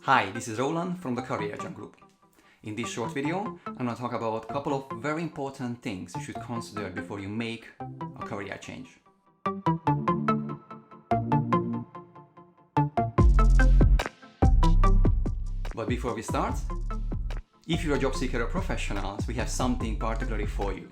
Hi, this is Roland from the Career Jump Group. In this short video, I'm going to talk about a couple of very important things you should consider before you make a career change. But before we start, if you're a job seeker or professional, we have something particularly for you.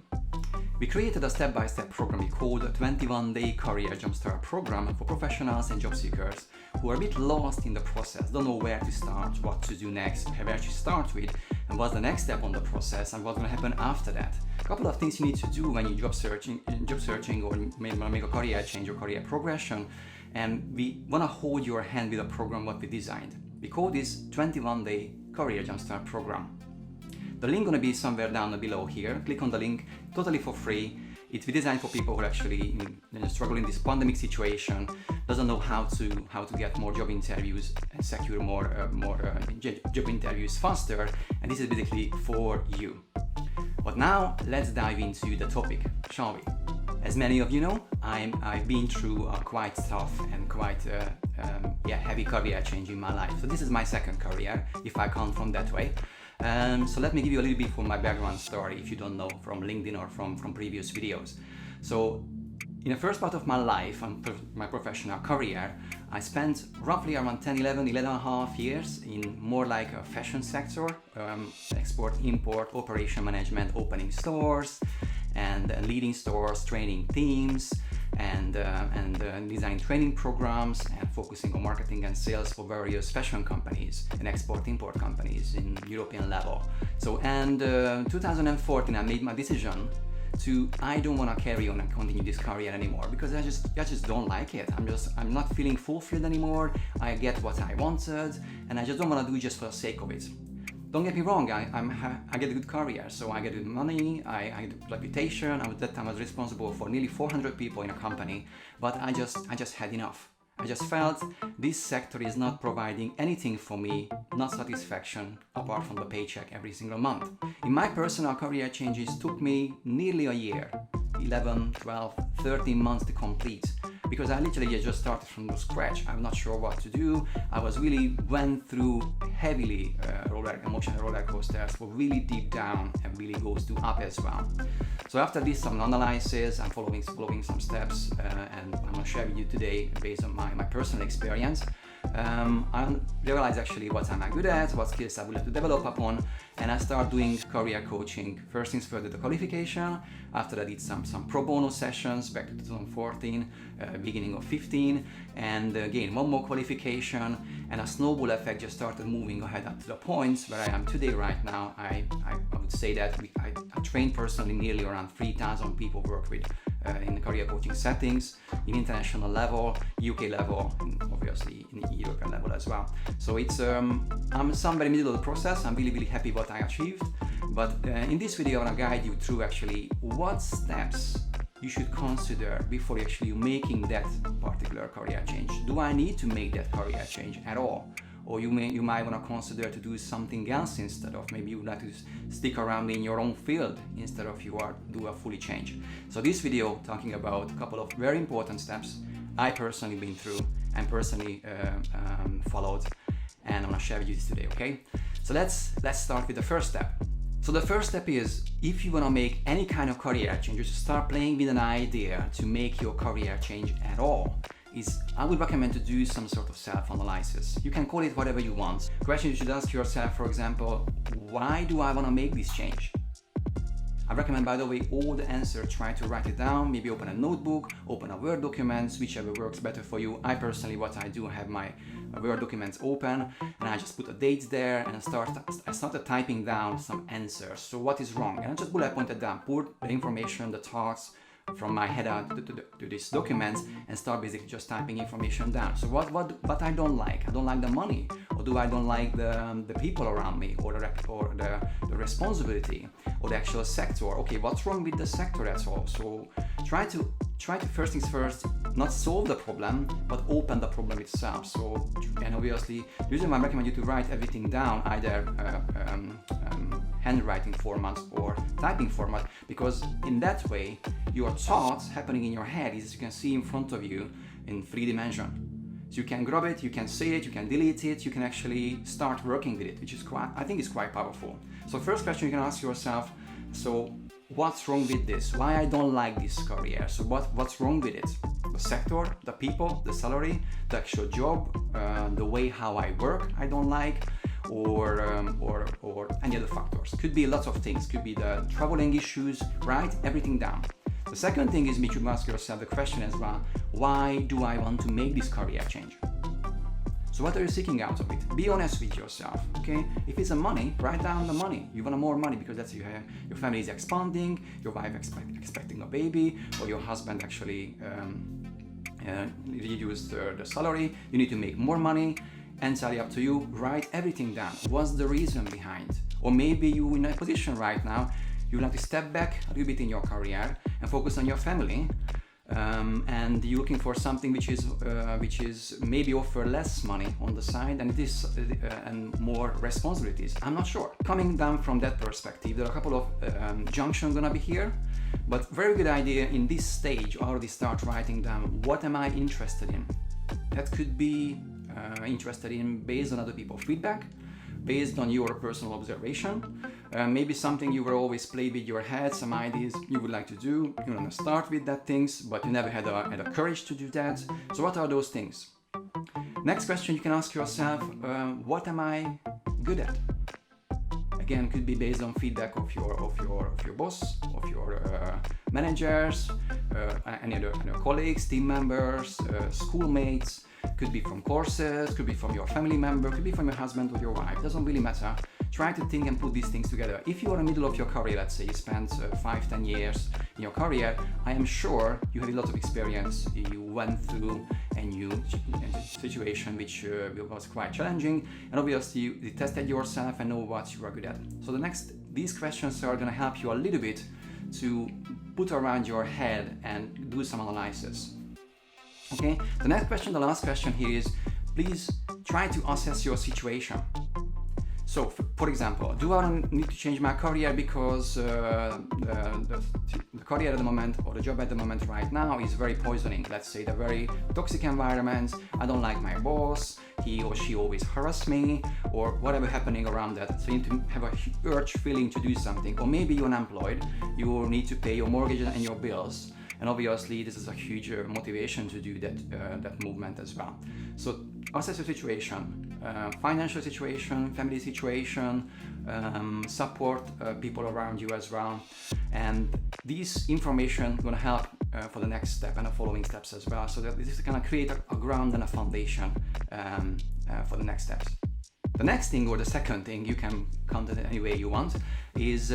We created a step-by-step program we called a 21-day Career Jumpstart program for professionals and job seekers who are a bit lost in the process, don't know where to start, what to do next, where to start with, and what's the next step on the process, and what's going to happen after that. A couple of things you need to do when you're job searching or make a career change or career progression, and we want to hold your hand with a program what we designed. We call this 21-day Career Jumpstart program. The link gonna be somewhere down below here. Click on the link, totally for free. It's designed for people who are actually struggle in this pandemic situation, doesn't know how to get more job interviews and secure more job interviews faster, and this is basically for you. But now let's dive into the topic, shall we? As many of you know, I've been through a quite tough and quite heavy career change in my life. So this is my second career, if I count from that way. So let me give you a little bit from my background story if you don't know from LinkedIn or from previous videos. So in the first part of my life and my professional career, I spent roughly around 11 and a half years in more like a fashion sector, export, import, operation management, opening stores and leading stores, training teams, and designing training programs and focusing on marketing and sales for various fashion companies and export-import companies in European level. So, and 2014 I made my decision I don't want to carry on and continue this career anymore because I just don't like it. I'm not feeling fulfilled anymore. I get what I wanted and I just don't want to do it just for the sake of it. Don't get me wrong, I get a good career, so I get good money, I get a reputation. At that time I was responsible for nearly 400 people in a company, but I just had enough. I just felt this sector is not providing anything for me, not satisfaction, apart from the paycheck every single month. In my personal career changes took me nearly a year, 11, 12, 13 months to complete. Because I literally just started from scratch. I'm not sure what to do. I went through heavily emotional roller coasters for really deep down and really goes to up as well. So after this, some analysis, I'm following some steps and I'm gonna share with you today based on my personal experience. I realized actually what I'm good at, what skills I would like to develop upon, and I start doing career coaching. First things first, the qualification. After that, I did some pro bono sessions back to 2014, beginning of 15, and again one more qualification, and a snowball effect just started moving ahead up to the point where I am today. Right now, I would say that I train personally nearly around 3,000 people work with in career coaching settings, in international level, UK level, and obviously in the European level as well. So it's I'm somewhere in the middle of the process. I'm really happy what I achieved, but in this video I want to guide you through actually what steps you should consider before actually making that particular career change. Do I need to make that career change at all? Or you might want to consider to do something else instead of, maybe you would like to stick around in your own field instead of do a fully change. So this video talking about a couple of very important steps I personally been through and personally followed, and I'm gonna share with you this today, okay? So let's start with the first step. So the first step is, if you want to make any kind of career change, you should start playing with an idea to make your career change at all. I would recommend to do some sort of self-analysis. You can call it whatever you want. Question you should ask yourself, for example, why do I want to make this change? I recommend, by the way, all the answers, try to write it down, maybe open a notebook, open a Word document, whichever works better for you. I personally, what I do, I have my Word documents open and I just put the dates there and I started typing down some answers. So what is wrong? And I just bullet pointed down, put the information, the thoughts from my head out to this document and start basically just typing information down. So what I don't like the money, or I don't like the people around me, or the responsibility, or the actual sector. Okay, what's wrong with the sector at all? So try to first things first, not solve the problem, but open the problem itself. So, and obviously, usually I recommend you to write everything down, either handwriting format or typing format, because in that way, your thoughts happening in your head is, as you can see in front of you, in 3 dimensions. So you can grab it, you can see it, you can delete it, you can actually start working with it, which is I think is quite powerful. So first question you can ask yourself, so what's wrong with this? Why I don't like this career? So what's wrong with it? The sector, the people, the salary, the actual job, the way how I work I don't like, or any other factors. Could be lots of things. Could be the traveling issues. Write everything down. The second thing is you should ask yourself the question as well, why do I want to make this career change? So what are you seeking out of it? Be honest with yourself, okay? If it's a money, write down the money. You want more money because that's your family is expanding, your wife expecting a baby, or your husband actually reduced the salary. You need to make more money. Entirely up to you. Write everything down. What's the reason behind? Or maybe you're in a position right now, you like to step back a little bit in your career and focus on your family, and you're looking for something which is maybe offer less money on the side, and it is and more responsibilities. I'm not sure. Coming down from that perspective, there are a couple of junctions gonna be here, but very good idea in this stage already start writing down what am I interested in. That could be interested in based on other people's feedback, based on your personal observation, maybe something you were always play with your head, some ideas you would like to do, you want to start with that things, but you never had a courage to do that. So what are those things? Next question you can ask yourself, what am I good at? Again, could be based on feedback of your boss, of your managers, any other colleagues, team members, schoolmates. Could be from courses, could be from your family member, could be from your husband or your wife. Doesn't really matter. Try to think and put these things together. If you are in the middle of your career, let's say you spent 5-10 years in your career, I am sure you have a lot of experience. You went through a new situation which was quite challenging, and obviously you tested yourself and know what you are good at. So these questions are going to help you a little bit to put around your head and do some analysis. Okay, the next question, the last question here is, please try to assess your situation. So, for example, do I need to change my career because the career at the moment or the job at the moment right now is very poisoning? Let's say the very toxic environment, I don't like my boss, he or she always harass me, or whatever happening around that. So you need to have a urge feeling to do something. Or maybe you're unemployed, you need to pay your mortgage and your bills. And obviously, this is a huge motivation to do that movement as well. So assess your situation, financial situation, family situation, support people around you as well. And this information is going to help for the next step and the following steps as well. So that this is going to create a ground and a foundation for the next steps. The next thing, or the second thing, you can count it any way you want, is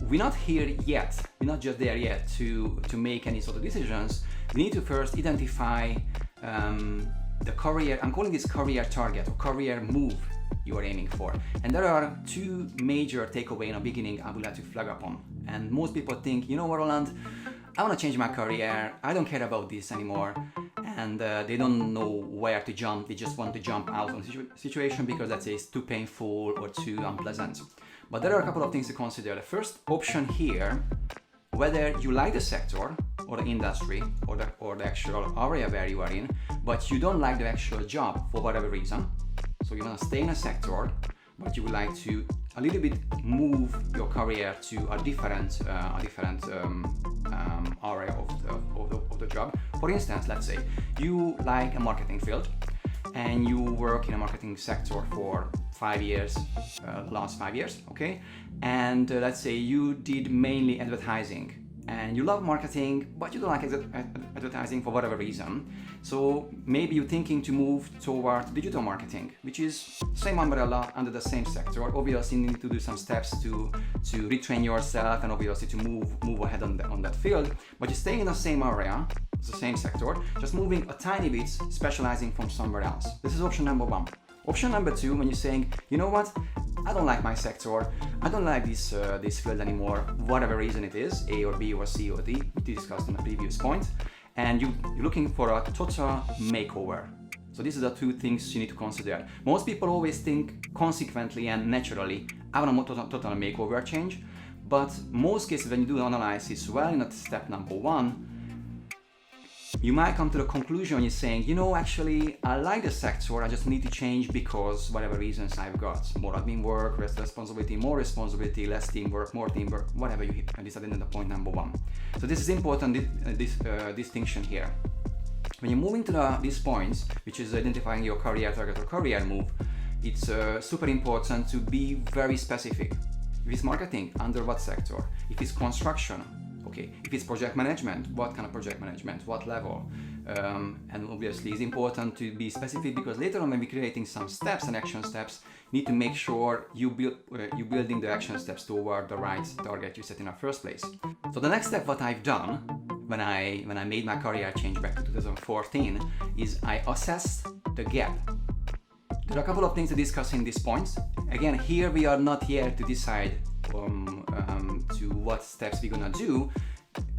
we're not here yet, we're not just there yet to make any sort of decisions. We need to first identify the career, I'm calling this career target or career move you are aiming for. And there are two major takeaways in the beginning I would like to flag upon. And most people think, you know what, Roland, I want to change my career, I don't care about this anymore. And they don't know where to jump, they just want to jump out of the situation because let's say it's too painful or too unpleasant. But there are a couple of things to consider. The first option here, whether you like the sector or the industry or the actual area where you are in, but you don't like the actual job for whatever reason. So you want to stay in a sector, but you would like to a little bit move your career to a different area of the job. For instance, let's say you like a marketing field and you work in a marketing sector for 5 years, last 5 years, okay? And let's say you did mainly advertising and you love marketing, but you don't like advertising for whatever reason. So maybe you're thinking to move toward digital marketing, which is same umbrella under the same sector. Obviously, you need to do some steps to retrain yourself and obviously to move ahead on that field. But you stay in the same area, the same sector, just moving a tiny bit, specializing from somewhere else. This is option number one. Option number two, when you're saying, you know what, I don't like my sector, I don't like this field anymore, whatever reason it is, A or B or C or D, we discussed on the previous point, and you're looking for a total makeover. So these are the two things you need to consider. Most people always think consequently and naturally, I want a total makeover change, but most cases when you do analysis well in step number one, You might come to the conclusion you're saying, you know, actually, I like the sector, I just need to change because whatever reasons I've got. More admin work, less responsibility, more responsibility, less teamwork, more teamwork, whatever you decided in the point number 1. So this is important, this distinction here. When you're moving to these points, which is identifying your career target or career move, it's super important to be very specific. If it's marketing, under what sector? If it's construction, okay. If it's project management, what kind of project management? What level? And obviously it's important to be specific because later on when we're creating some steps and action steps, you need to make sure you're building the action steps toward the right target you set in the first place. So the next step what I've done when I made my career change back to 2014 is I assessed the gap. There are a couple of things to discuss in these points. Again, here we are not here to decide to what steps we're gonna do.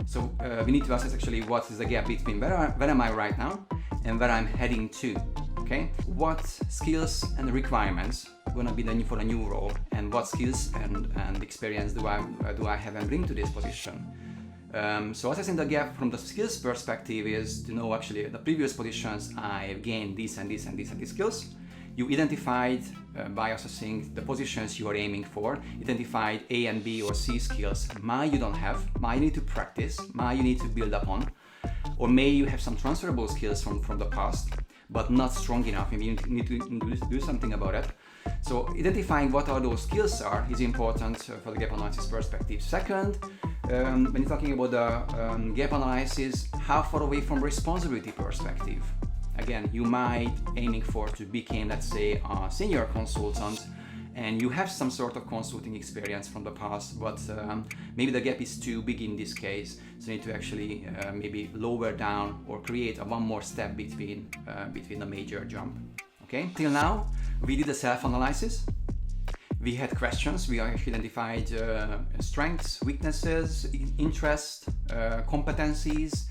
So we need to assess actually what is the gap between where am I right now and where I'm heading to. Okay, what skills and requirements are gonna be the new for a new role, and what skills and experience do I have and bring to this position. So assessing the gap from the skills perspective is to know actually the previous positions I've gained these and these and these and these skills. You identified by assessing the positions you are aiming for, identified A and B or C skills, you don't have, you need to practice, you need to build upon, or may you have some transferable skills from the past, but not strong enough, maybe you need to do something about it. So identifying what are those skills is important for the gap analysis perspective. Second, when you're talking about the gap analysis, how far away from responsibility perspective? Again, you might aiming for to become, let's say, a senior consultant, and you have some sort of consulting experience from the past, but maybe the gap is too big in this case, so you need to actually maybe lower down or create one more step between the major jump. Okay, till now we did a self-analysis. We had questions, we actually identified strengths, weaknesses, interests, competencies,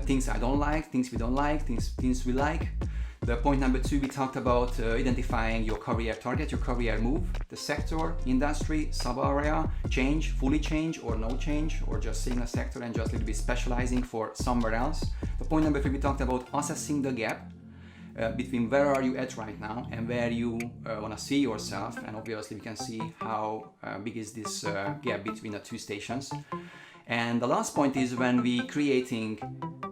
things I don't like, things we don't like, things we like. The point number 2, we talked about identifying your career target, your career move, the sector, industry, sub-area, change, fully change or no change, or just staying in a sector and just a little bit specializing for somewhere else. The point number 3, we talked about assessing the gap between where are you at right now and where you want to see yourself, and obviously we can see how big is this gap between the two stations. And the last point is when we creating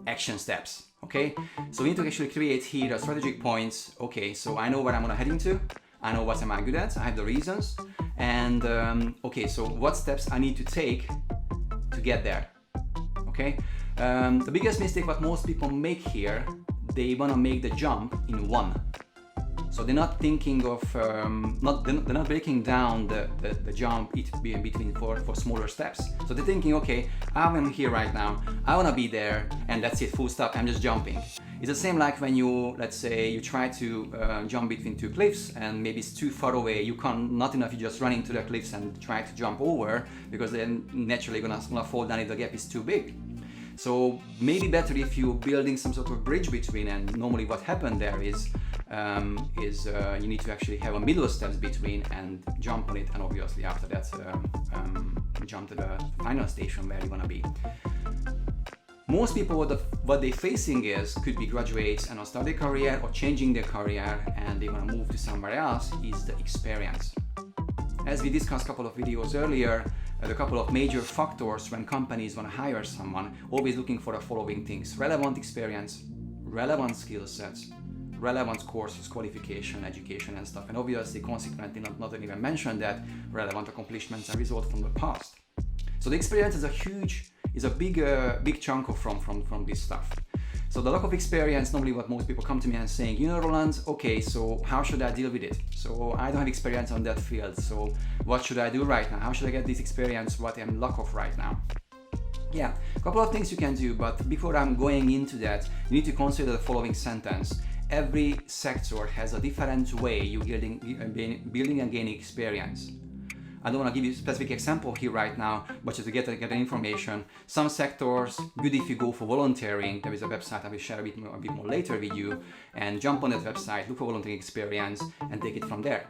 action steps. Okay, so we need to actually create here a strategic points. Okay, so I know where I'm gonna heading to, I know what am I good at, I have the reasons, and okay, so what steps I need to take to get there. Okay, the biggest mistake what most people make here, they wanna make the jump in one. So they're not thinking of, they're not breaking down the jump between for smaller steps. So they're thinking, okay, I'm here right now, I wanna be there, and that's it, full stop, I'm just jumping. It's the same like when you, let's say, you try to jump between two cliffs and maybe it's too far away, you can't, not enough, you just run into the cliffs and try to jump over, because then naturally you're gonna fall down if the gap is too big. So maybe better if you're building some sort of bridge between, and normally what happened there is you need to actually have a middle steps between and jump on it, and obviously after that jump to the final station where you want to be. Most people what they're facing could be graduates and start their career or changing their career and they want to move to somewhere else, is the experience. As we discussed a couple of videos earlier, the couple of major factors when companies want to hire someone, always looking for the following things: relevant experience, relevant skill sets, relevant courses, qualification, education and stuff, and obviously consequently not even mention that relevant accomplishments and results from the past. So the experience is a big chunk of from this stuff. So the lack of experience, normally what most people come to me and saying, you know, Roland, okay, so how should I deal with it? So I don't have experience on that field, so what should I do right now? How should I get this experience, what I'm lack of right now? Yeah, a couple of things you can do, but before I'm going into that, you need to consider the following sentence. Every sector has a different way you're building and gaining experience. I don't want to give you a specific example here right now, but just to get the information. Some sectors, good if you go for volunteering. There is a website I will share a bit more later with you, and jump on that website, look for volunteering experience and take it from there.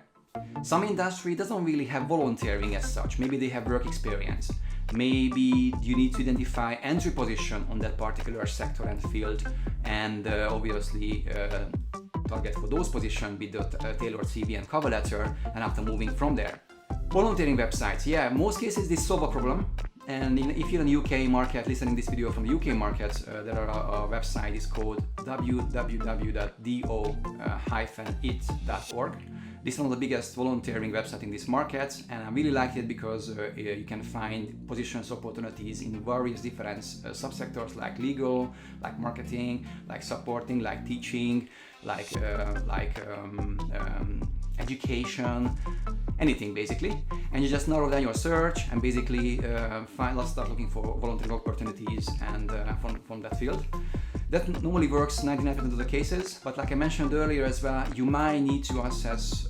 Some industry doesn't really have volunteering as such. Maybe they have work experience. Maybe you need to identify entry position on that particular sector and field, and obviously target for those positions with the tailored CV and cover letter, and after moving from there. Volunteering websites, yeah, most cases this solve a problem. And if you're in the UK market, listening this video from the UK market, there are a website is called www.do-it.org. This is one of the biggest volunteering websites in this market, and I really like it because you can find positions, opportunities in various different subsectors like legal, like marketing, like supporting, like teaching, like education, anything basically. And you just narrow down your search and basically start looking for volunteering opportunities and from that field. That normally works 99% of the cases, but like I mentioned earlier as well, you might need to assess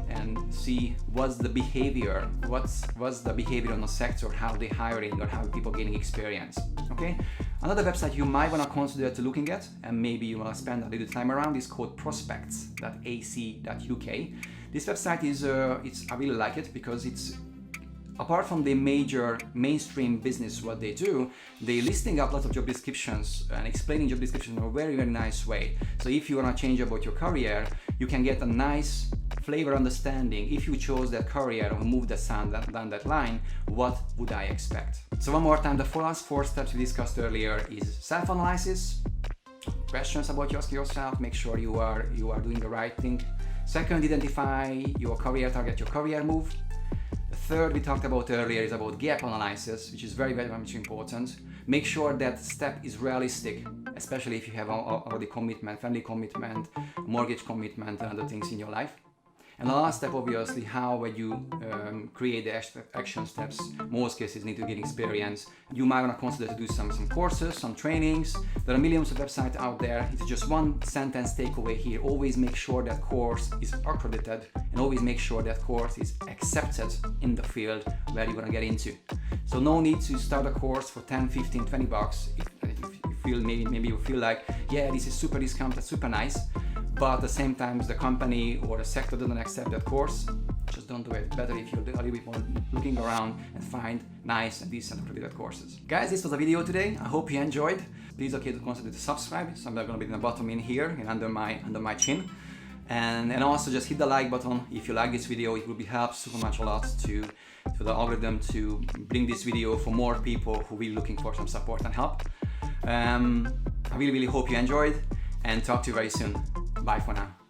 and see what's the behavior on the sector, how they hiring or how people getting experience. Okay, another website you might want to consider to looking at, and maybe you want to spend a little time around, is called prospects.ac.uk. This website is I really like it because it's, apart from the major mainstream business what they do, they listing up lots of job descriptions and explaining job descriptions in a very, very nice way. So if you want to change about your career, you can get a nice flavor understanding. If you chose that career or move down that line, what would I expect? So one more time, the last 4 steps we discussed earlier is self-analysis, questions about yourself, make sure you are doing the right thing. Second, identify your career target, your career move. Third, we talked about earlier, is about gap analysis, which is very, very much important. Make sure that step is realistic, especially if you have already commitment, family commitment, mortgage commitment, and other things in your life. And the last step, obviously, how when you create the action steps, most cases need to get experience. You might want to consider to do some courses, some trainings. There are millions of websites out there. It's just one sentence takeaway here. Always make sure that course is accredited, and always make sure that course is accepted in the field where you're going to get into. So no need to start a course for 10, 15, 20 bucks. If you feel, maybe you feel like, yeah, this is super discounted, super nice. But at the same time, the company or the sector doesn't accept that course, just don't do it. Better if you're a little bit more looking around and find nice and decent accredited courses. Guys, this was the video today. I hope you enjoyed. Please consider to subscribe. So I'm going to be in the bottom in here and under my chin. And also just hit the like button if you like this video. It will be help super much a lot to the algorithm to bring this video for more people who will be looking for some support and help. I really, really hope you enjoyed, and talk to you very soon. Bye for now.